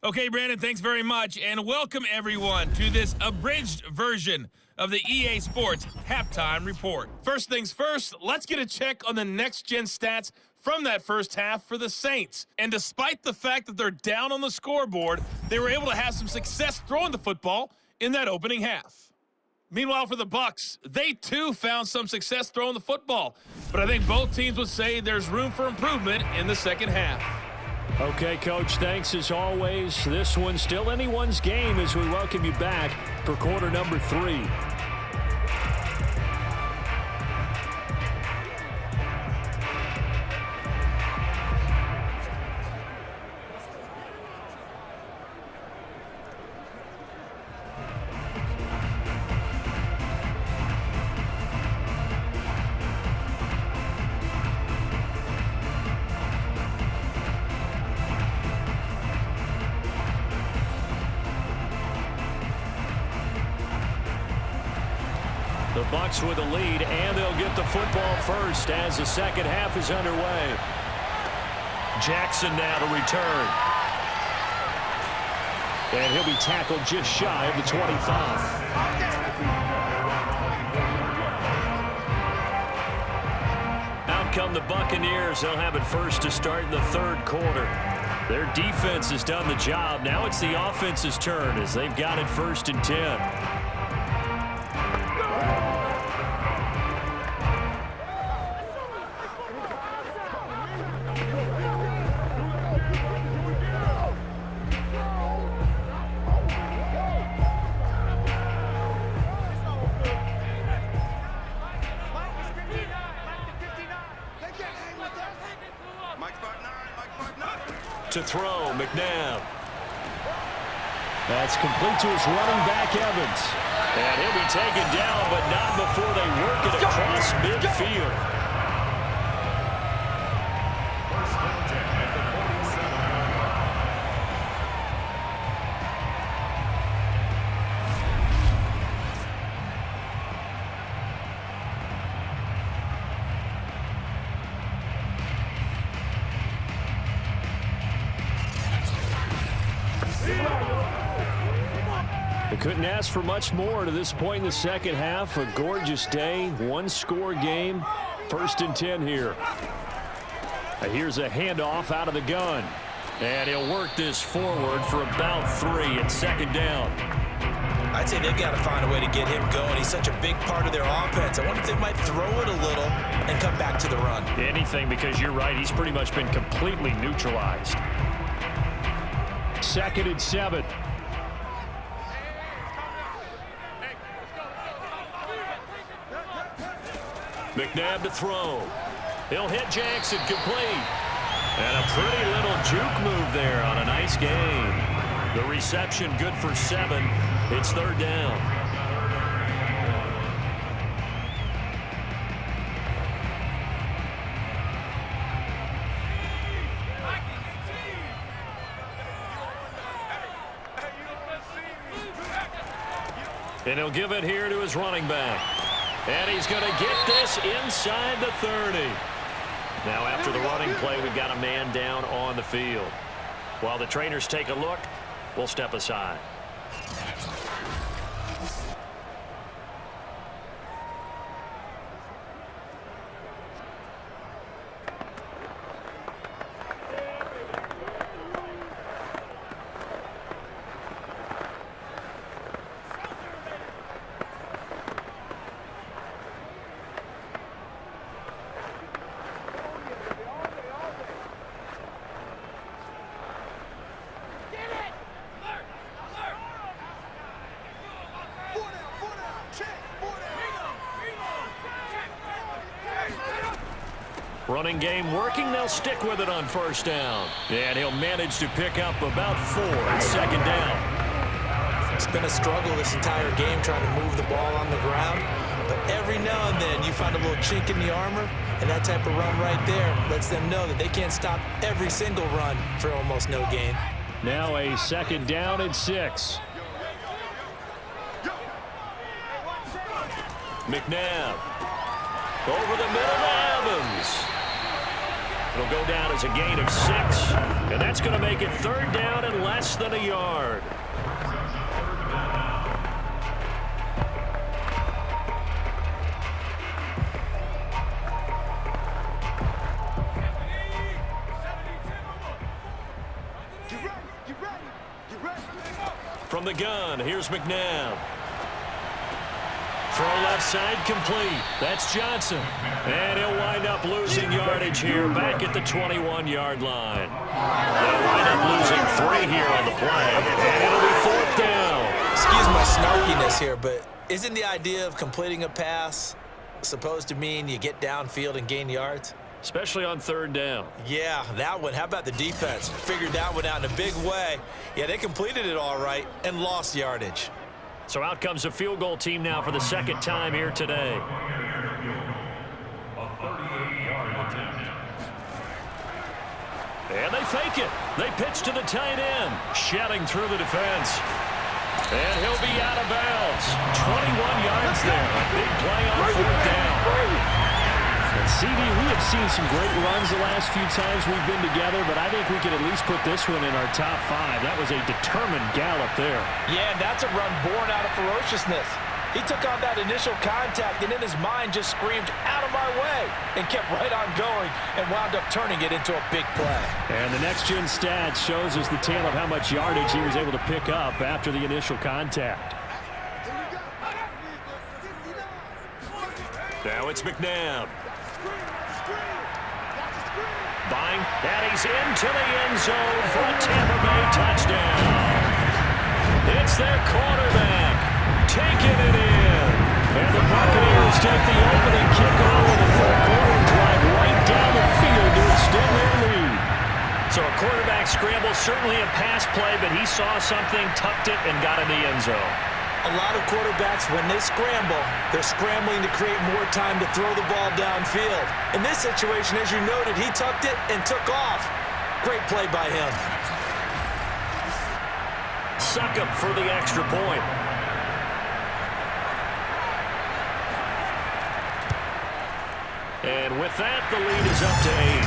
Okay, Brandon, thanks very much, and welcome everyone to this abridged version of the EA Sports Halftime Report. First things first, let's get a check on the next-gen stats from that first half for the Saints. And despite the fact that they're down on the scoreboard, they were able to have some success throwing the football in that opening half. Meanwhile, for the Bucs, they too found some success throwing the football, but I think both teams would say there's room for improvement in the second half. Okay, Coach, thanks as always. This one's still anyone's game as we welcome you back for quarter number 3. The Bucs with a lead, and they'll get the football first as the second half is underway. Jackson now to return. And he'll be tackled just shy of the 25. Out come the Buccaneers. They'll have it first to start in the third quarter. Their defense has done the job. Now it's the offense's turn as they've got it 1st and 10. To throw, McNabb. That's complete to his running back, Evans. And he'll be taken down, but not before they work it across midfield. They couldn't ask for much more to this point in the second half. A gorgeous day, one-score game, 1st and 10 here. Here's a handoff out of the gun. And he'll work this forward for about 3 at second down. I'd say they've got to find a way to get him going. He's such a big part of their offense. I wonder if they might throw it a little and come back to the run. Anything, because you're right, he's pretty much been completely neutralized. 2nd and 7. McNabb to throw. He'll hit Jackson complete. And a pretty little juke move there on a nice game. The reception good for 7. It's 3rd down. And he'll give it here to his running back. And he's going to get this inside the 30. Now after the running play, we've got a man down on the field. While the trainers take a look, we'll step aside. Running game working. They'll stick with it on 1st down. And he'll manage to pick up about 4 at 2nd down. It's been a struggle this entire game trying to move the ball on the ground. But every now and then you find a little chink in the armor, and that type of run right there lets them know that they can't stop every single run for almost no gain. Now a 2nd down and 6. McNabb over the middle to Evans. It'll go down as a gain of 6, and that's going to make it 3rd down and less than a yard. From the gun, here's McNabb. Throw left side complete. That's Johnson. And he'll wind up losing yardage here back at the 21-yard line. They'll wind up losing 3 here on the play. And it'll be 4th down. Excuse my snarkiness here, but isn't the idea of completing a pass supposed to mean you get downfield and gain yards? Especially on 3rd down. Yeah, that one. How about the defense? Figured that one out in a big way. Yeah, they completed it all right and lost yardage. So out comes a field goal team now for the 2nd time here today. A 38-yard attempt. And they fake it. They pitch to the tight end. Shedding through the defense. And he'll be out of bounds. 21 yards there. A big play on 4th down. And CD, we have seen some great runs the last few times we've been together, but I think we could at least put this one in our top 5. That was a determined gallop there. Yeah, and that's a run born out of ferociousness. He took on that initial contact and in his mind just screamed, "Out of my way," and kept right on going and wound up turning it into a big play. And the next-gen stats shows us the tale of how much yardage he was able to pick up after the initial contact. Now it's McNabb. Buying, and he's into the end zone for a Tampa Bay touchdown. It's their quarterback taking it in. And the Buccaneers take the opening kickoff of the 4th quarter and drive right down the field to extend their lead. So a quarterback scramble, certainly a pass play, but he saw something, tucked it, and got in the end zone. A lot of quarterbacks, when they scramble, they're scrambling to create more time to throw the ball downfield. In this situation, as you noted, he tucked it and took off. Great play by him. Suck up for the extra point. And with that, the lead is up to 8.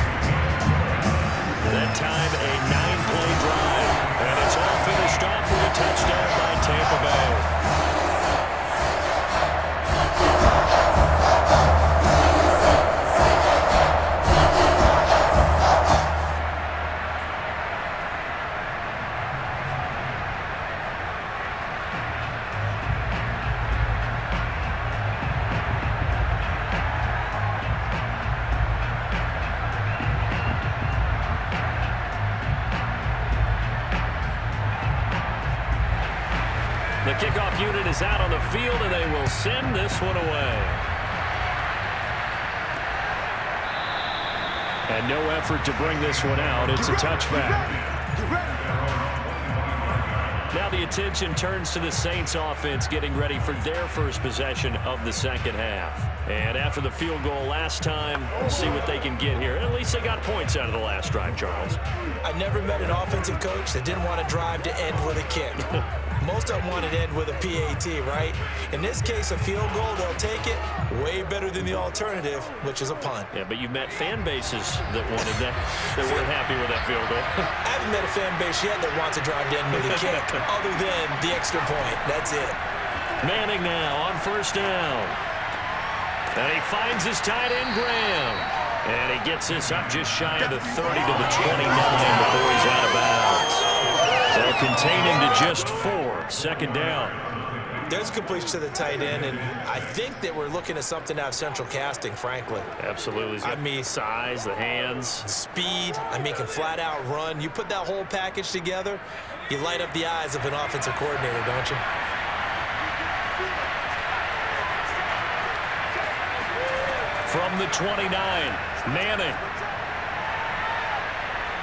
That time, a 9-play drive. And it's all finished off with a touchdown by Tampa Bay. The kickoff unit is out on the field, and they will send this one away. And no effort to bring this one out. It's a touchback. Now the attention turns to the Saints offense getting ready for their first possession of the 2nd half. And after the field goal last time, we'll see what they can get here. At least they got points out of the last drive, Charles. I've never met an offensive coach that didn't want to drive to end with a kick. Most of them want to end with a PAT, right? In this case, a field goal, they'll take it. Way better than the alternative, which is a punt. Yeah, but you've met fan bases that wanted that, that weren't happy with that field goal. I haven't met a fan base yet that wants to drive to end with a kick, other than the extra point. That's it. Manning now on 1st down. And he finds his tight end, Graham. And he gets this up just shy of the 30 to the 29 before he's out of bounds. They'll contain him to just 4. 2nd down. There's completion to the tight end, and I think that we're looking at something out of central casting, frankly. Absolutely. I mean, size, the hands. Speed. I mean, can flat out run. You put that whole package together, you light up the eyes of an offensive coordinator, don't you? From the 29, Manning.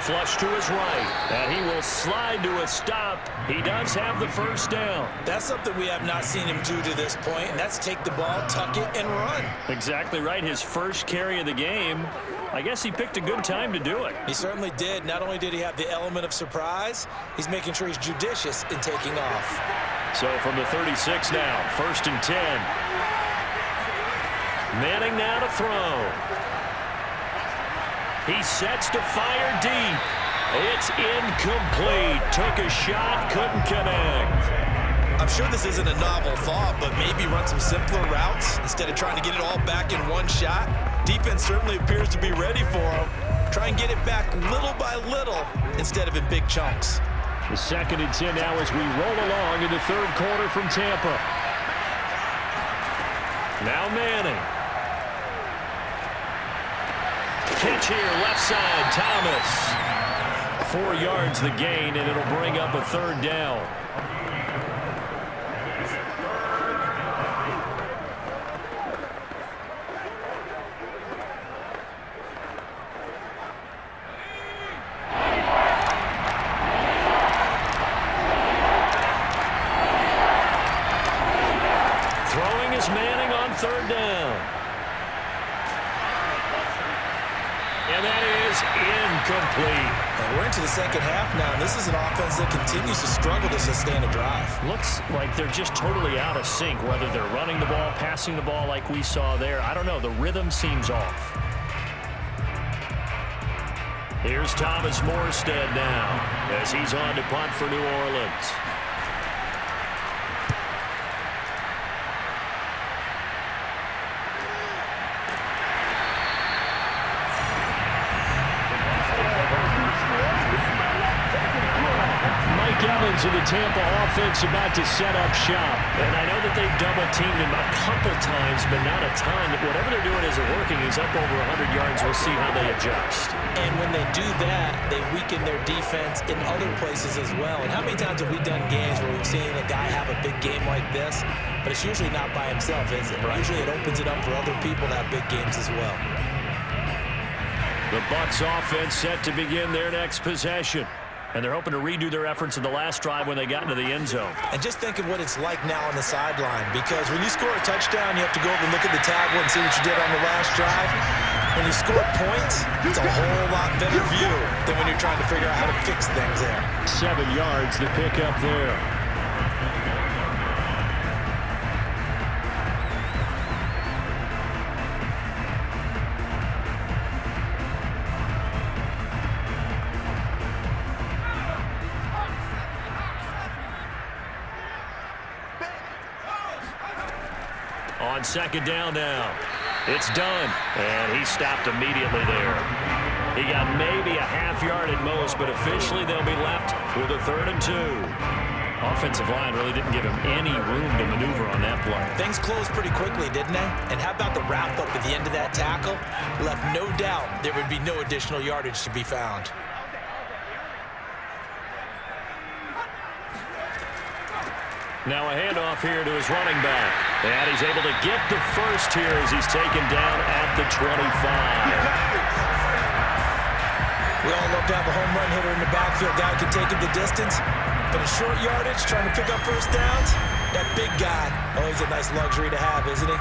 Flush to his right, and he will slide to a stop. He does have the 1st down. That's something we have not seen him do to this point, and that's take the ball, tuck it, and run. Exactly right. His first carry of the game. I guess he picked a good time to do it. He certainly did. Not only did he have the element of surprise, he's making sure he's judicious in taking off. So from the 36 now, 1st and 10. Manning now to throw. He sets to fire deep. It's incomplete. Took a shot, couldn't connect. I'm sure this isn't a novel thought, but maybe run some simpler routes instead of trying to get it all back in one shot. Defense certainly appears to be ready for him. Try and get it back little by little instead of in big chunks. The 2nd and 10 now as we roll along in the 3rd quarter from Tampa. Now Manning. Catch here, left side, Thomas. 4 yards the gain, and it'll bring up a 3rd down. Throwing is Manning on 3rd down. And that is incomplete. And we're into the 2nd half now, and this is an offense that continues to struggle to sustain a drive. Looks like they're just totally out of sync, whether they're running the ball, passing the ball like we saw there. I don't know. The rhythm seems off. Here's Thomas Morstead now as he's on to punt for New Orleans. Evans of the Tampa offense about to set up shop. And I know that they've double-teamed him a couple times, but not a ton. Whatever they're doing isn't working. He's up over 100 yards. We'll see how they adjust. And when they do that, they weaken their defense in other places as well. And how many times have we done games where we've seen a guy have a big game like this, but it's usually not by himself, is it? Right. Usually it opens it up for other people to have big games as well. The Bucs offense set to begin their next possession. And they're hoping to redo their efforts in the last drive when they got into the end zone. And just think of what it's like now on the sideline, because when you score a touchdown, you have to go over and look at the tablet and see what you did on the last drive. When you score points, it's a whole lot better view than when you're trying to figure out how to fix things there. 7 yards, the pickup there. On second down now. It's done. And he stopped immediately there. He got maybe a half yard at most, but officially they'll be left with a 3rd and 2. Offensive line really didn't give him any room to maneuver on that play. Things closed pretty quickly, didn't they? And how about the wrap-up at the end of that tackle? Left no doubt there would be no additional yardage to be found. Now a handoff here to his running back. And he's able to get the first here as he's taken down at the 25. We all love to have a home run hitter in the backfield. Guy can take it the distance. But in short yardage, trying to pick up first downs, that big guy, always a nice luxury to have, isn't he?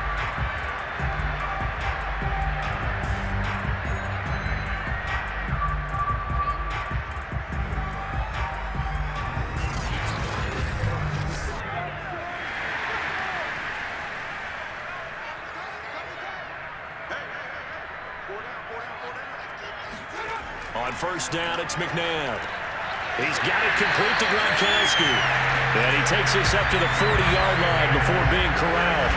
On first down, it's McNabb. He's got it complete to Gronkowski. And he takes us up to the 40-yard line before being corralled.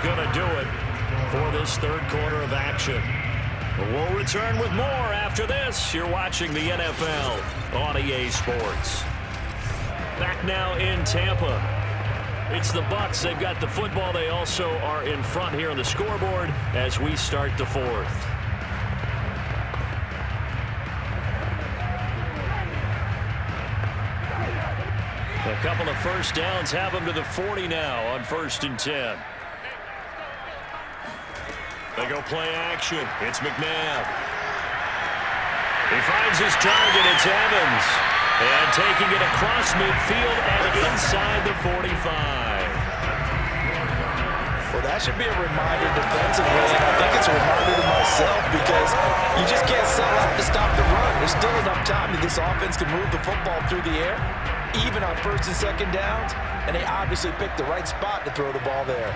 Going to do it for this 3rd quarter of action. We'll return with more after this. You're watching the NFL on EA Sports. Back now in Tampa. It's the Bucs. They've got the football. They also are in front here on the scoreboard as we start the 4th. A couple of first downs have them to the 40 now on 1st and 10. They go play action. It's McNabb. He finds his target. It's Evans. And taking it across midfield and inside the 45. That should be a reminder defensively, and I think it's a reminder to myself because you just can't sell out to stop the run. There's still enough time that this offense can move the football through the air, even on first and second downs, and they obviously picked the right spot to throw the ball there.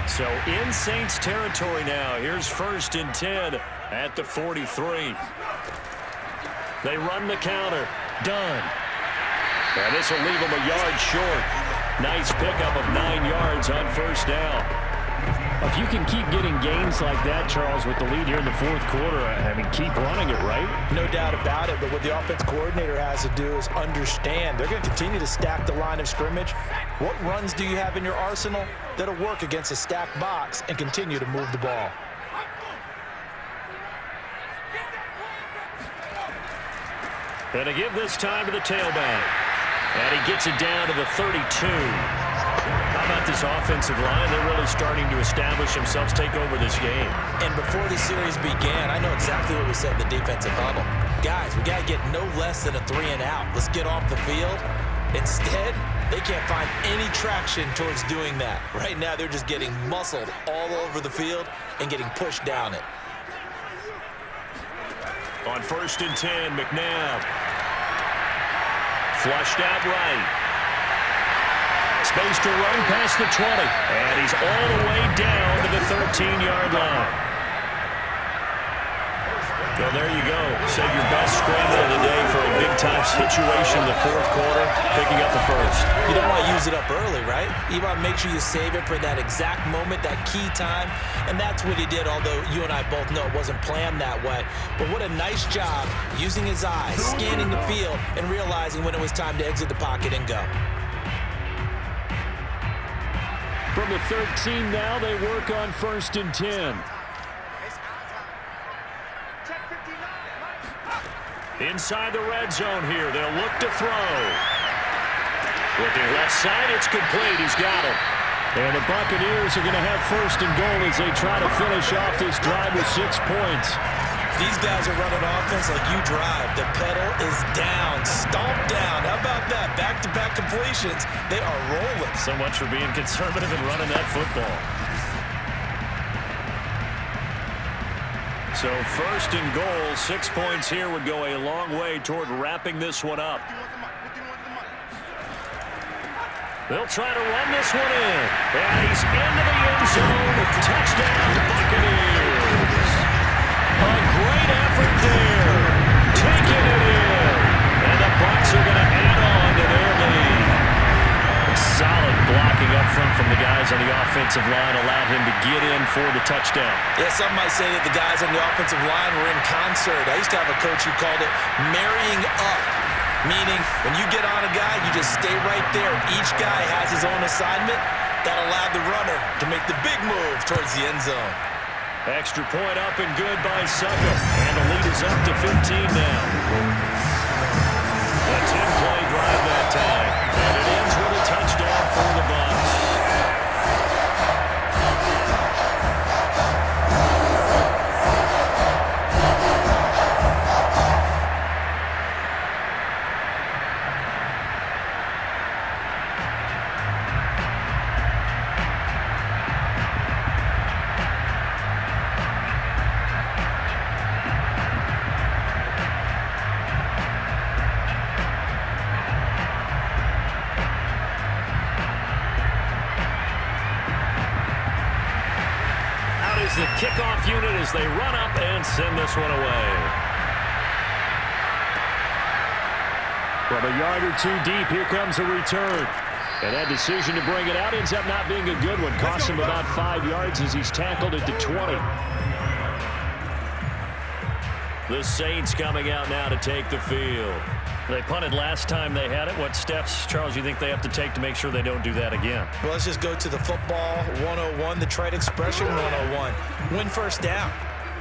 So in Saints territory now. Here's 1st and 10 at the 43. They run the counter. Done. And this will leave them a yard short. Nice pickup of 9 yards on 1st down. If you can keep getting gains like that, Charles, with the lead here in the 4th quarter, I mean, keep running it, right? No doubt about it, but what the offense coordinator has to do is understand they're going to continue to stack the line of scrimmage. What runs do you have in your arsenal that'll work against a stacked box and continue to move the ball? And to give this time to the tailback. And he gets it down to the 32. How about this offensive line? They're really starting to establish themselves, take over this game. And before the series began, I know exactly what we said in the defensive huddle. Guys, we got to get no less than a 3-and-out. Let's get off the field. Instead, they can't find any traction towards doing that. Right now, they're just getting muscled all over the field and getting pushed down it. On 1st and 10, McNabb. Flushed out right. Space to run past the 20. And he's all the way down to the 13-yard line. Well, there you go. Save your best scramble of the day for a big-time situation in the 4th quarter, picking up the 1st. You don't want to use it up early, right? You want to make sure you save it for that exact moment, that key time, and that's what he did, although you and I both know it wasn't planned that way. But what a nice job using his eyes, scanning the field, and realizing when it was time to exit the pocket and go. From the 13 now, they work on 1st and 10. Inside the red zone here. They'll look to throw. With the left side, it's complete. He's got it. And the Buccaneers are going to have 1st and goal as they try to finish off this drive with 6 points. These guys are running offense like you drive. The pedal is down, stomp down. How about that? Back-to-back completions. They are rolling. So much for being conservative and running that football. So 1st and goal, 6 points here would go a long way toward wrapping this one up. They'll try to run this one in. And he's into the end zone. Touchdown, Buccaneers. A great effort there. Taking it in. And the Bucs are going to add on to their lead. Solid blocking up front from the guys on the offensive line allowed him to get in for the touchdown. Yeah, some might say that the guys on the offensive line were in concert. I used to have a coach who called it marrying up, meaning when you get on a guy, you just stay right there. Each guy has his own assignment. That allowed the runner to make the big move towards the end zone. Extra point up and good by Suckup. And the lead is up to 15 now. A 10-play drive that time. And it ends with a touchdown for the Bucs. The kickoff unit as they run up and send this one away. From a yard or two deep, here comes a return. And that decision to bring it out ends up not being a good one. Costs him about 5 yards as he's tackled at the 20. The Saints coming out now to take the field. They punted last time they had it. What steps, Charles, you think they have to take to make sure they don't do that again? Well, let's just go to the football 101, the trade expression 101. Win first down.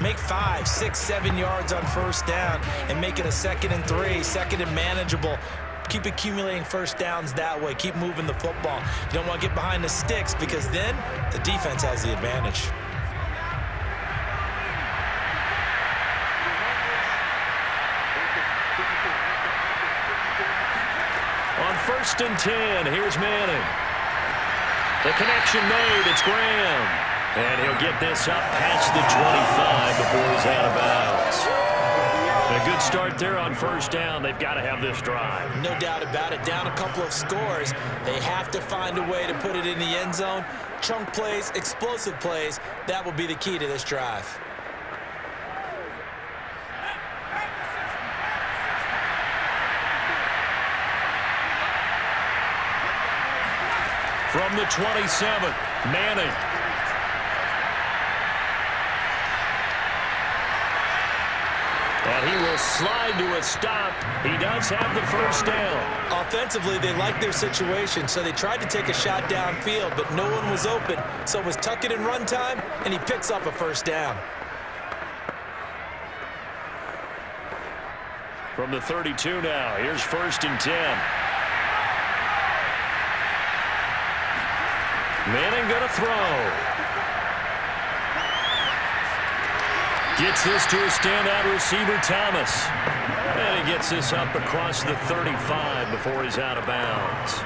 Make 5, 6, 7 yards on first down and make it a 2nd and 3, 2nd and manageable. Keep accumulating first downs that way. Keep moving the football. You don't want to get behind the sticks because then the defense has the advantage. 1st and 10. Here's Manning. The connection made. It's Graham. And he'll get this up past the 25 before he's out of bounds. A good start there on 1st down. They've got to have this drive. No doubt about it. Down a couple of scores. They have to find a way to put it in the end zone. Chunk plays, explosive plays. That will be the key to this drive. From the 27, Manning. And he will slide to a stop. He does have the 1st down. Offensively, they liked their situation, so they tried to take a shot downfield, but no one was open. So it was tuck it in run time, and he picks up a 1st down. From the 32 now, here's 1st and 10. Manning going to throw. Gets this to a standout receiver, Thomas. And he gets this up across the 35 before he's out of bounds.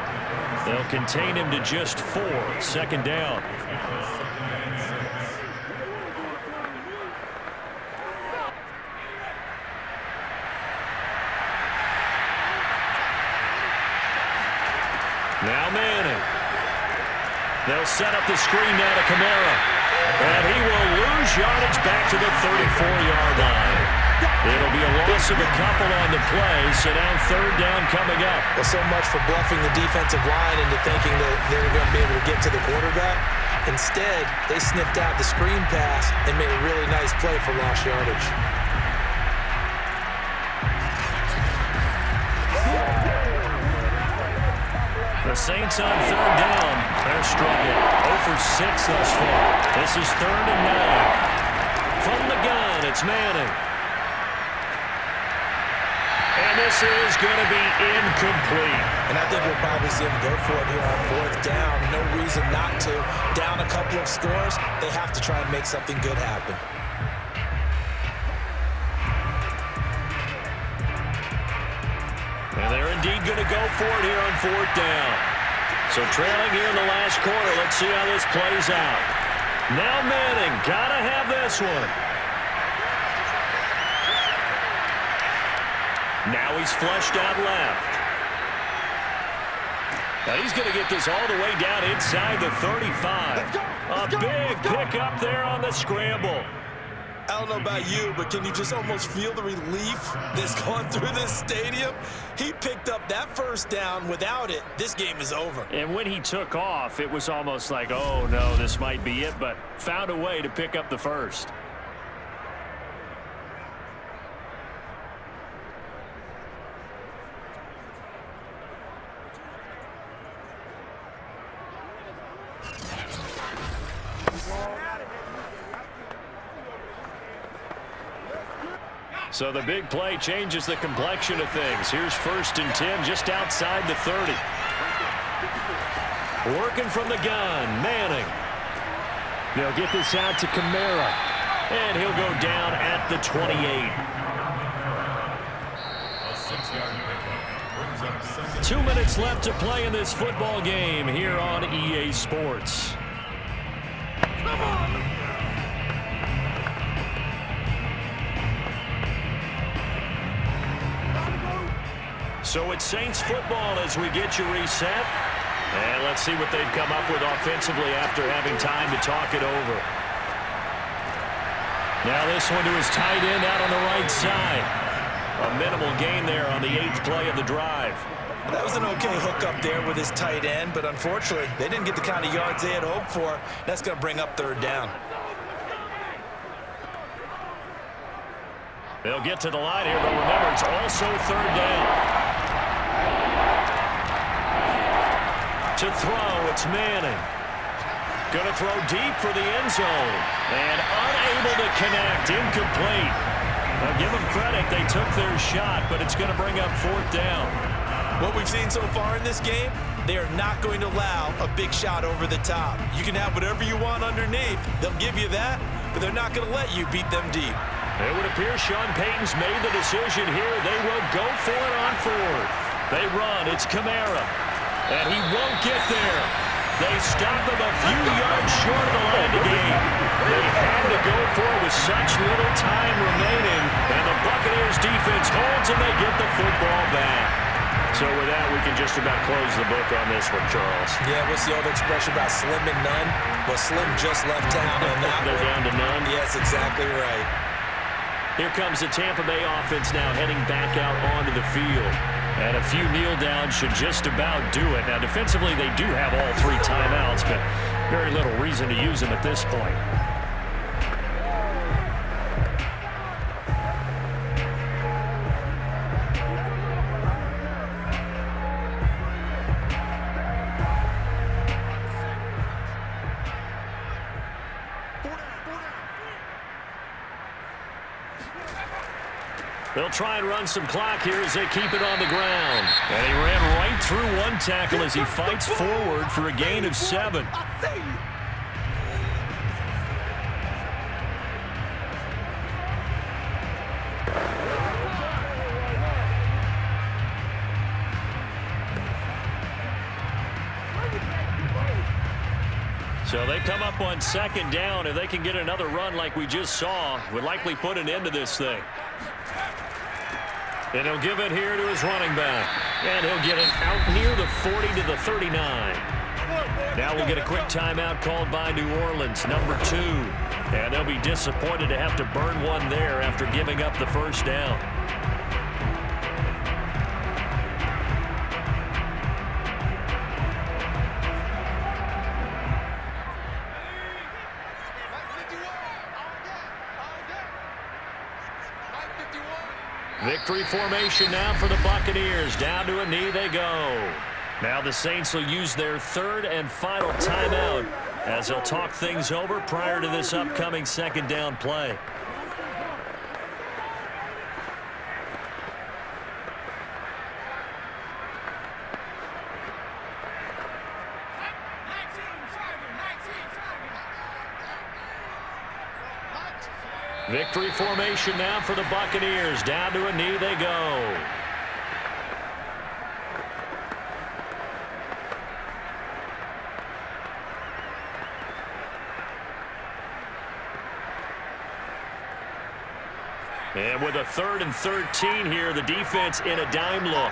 They'll contain him to just 4. 2nd down. Now Manning. They'll set up the screen now to Kamara. And he will lose yardage back to the 34-yard line. It'll be a loss of a couple on the play, so now 3rd down coming up. Well, so much for bluffing the defensive line into thinking that they were going to be able to get to the quarterback. Instead, they sniffed out the screen pass and made a really nice play for lost yardage. The Saints on 3rd down. They're struggling. 0 for 6 thus far. This is 3rd and 9. From the gun, it's Manning. And this is going to be incomplete. And I think we'll probably see him go for it here on 4th down. No reason not to. Down a couple of scores, they have to try and make something good happen. And they're indeed going to go for it here on 4th down. So trailing here in the last quarter, let's see how this plays out. Now Manning, got to have this one. Now he's flushed out left. Now he's going to get this all the way down inside the 35. A big pickup there on the scramble. I don't know about you, but can you just almost feel the relief that's going through this stadium? He picked up that 1st down. Without it, this game is over. And when he took off, it was almost like, oh, no, this might be it, but found a way to pick up the 1st. So the big play changes the complexion of things. Here's 1st and 10 just outside the 30. Working from the gun, Manning. They'll get this out to Kamara. And he'll go down at the 28. 2 minutes left to play in this football game here on EA Sports. Come on. So it's Saints football as we get you reset. And let's see what they've come up with offensively after having time to talk it over. Now this one to his tight end out on the right side. A minimal gain there on the 8th play of the drive. That was an okay hookup there with his tight end, but unfortunately, they didn't get the kind of yards they had hoped for. That's going to bring up 3rd down. They'll get to the line here, but remember, it's also 3rd down. To throw, it's Manning. Going to throw deep for the end zone. And unable to connect, incomplete. Now give them credit, they took their shot, but it's going to bring up 4th down. What we've seen so far in this game, they are not going to allow a big shot over the top. You can have whatever you want underneath. They'll give you that, but they're not going to let you beat them deep. It would appear Sean Payton's made the decision here. They will go for it on 4th. They run. It's Kamara. And he won't get there. They stop him a few yards short of the line to gain. They had to go for it with such little time remaining. And the Buccaneers defense holds and they get the football back. So with that, we can just about close the book on this one, Charles. Yeah, what's the old expression about slim and none? Well, Slim just left town on that They're one. down to none. Yes, exactly right. Here comes the Tampa Bay offense now heading back out onto the field. And a few kneel downs should just about do it. Now, defensively, they do have all 3 timeouts, but very little reason to use them at this point. They'll try and run some clock here as they keep it on the ground. And he ran right through one tackle as he fights forward for a gain of 7. So they come up on 2nd down. If they can get another run like we just saw, would likely put an end to this thing. And he'll give it here to his running back. And he'll get it out near the 40 to the 39. Now we'll get a quick timeout called by New Orleans, number 2. And they'll be disappointed to have to burn one there after giving up the first down. Victory formation now for the Buccaneers. Down to a knee they go. Now the Saints will use their 3rd and final timeout as they'll talk things over prior to this upcoming 2nd down play. Victory formation now for the Buccaneers. Down to a knee they go. And with a 3rd and 13 here, the defense in a dime look.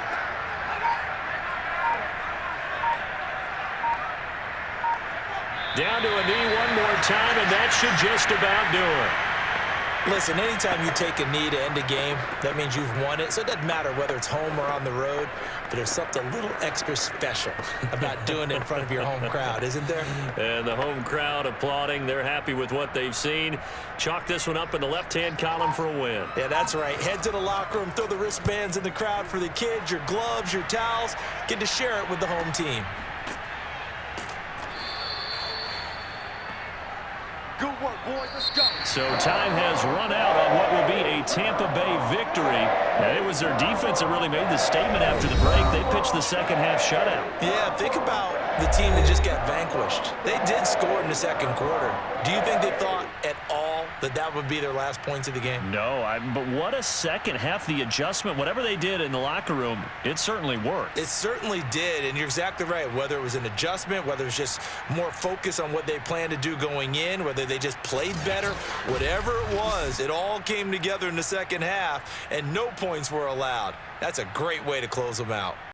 Down to a knee one more time, and that should just about do it. Listen, anytime you take a knee to end a game, that means you've won it. So it doesn't matter whether it's home or on the road, but there's something a little extra special about doing it in front of your home crowd, isn't there? And the home crowd applauding. They're happy with what they've seen. Chalk this one up in the left-hand column for a win. Yeah, that's right. Head to the locker room, throw the wristbands in the crowd for the kids, your gloves, your towels. Get to share it with the home team. Good work, boys. Let's go. So time has run out on what will be a Tampa Bay victory. And it was their defense that really made the statement after the break. They pitched the second half shutout. Yeah, think about the team that just got vanquished. They did score in the 2nd quarter. Do you think they thought at all that that would be their last points of the game? No, but what a second half. The adjustment, whatever they did in the locker room, it certainly worked. It certainly did, and you're exactly right. Whether it was an adjustment, whether it's just more focus on what they planned to do going in, whether they just played better, whatever it was, it all came together in the second half, and no points were allowed. That's a great way to close them out.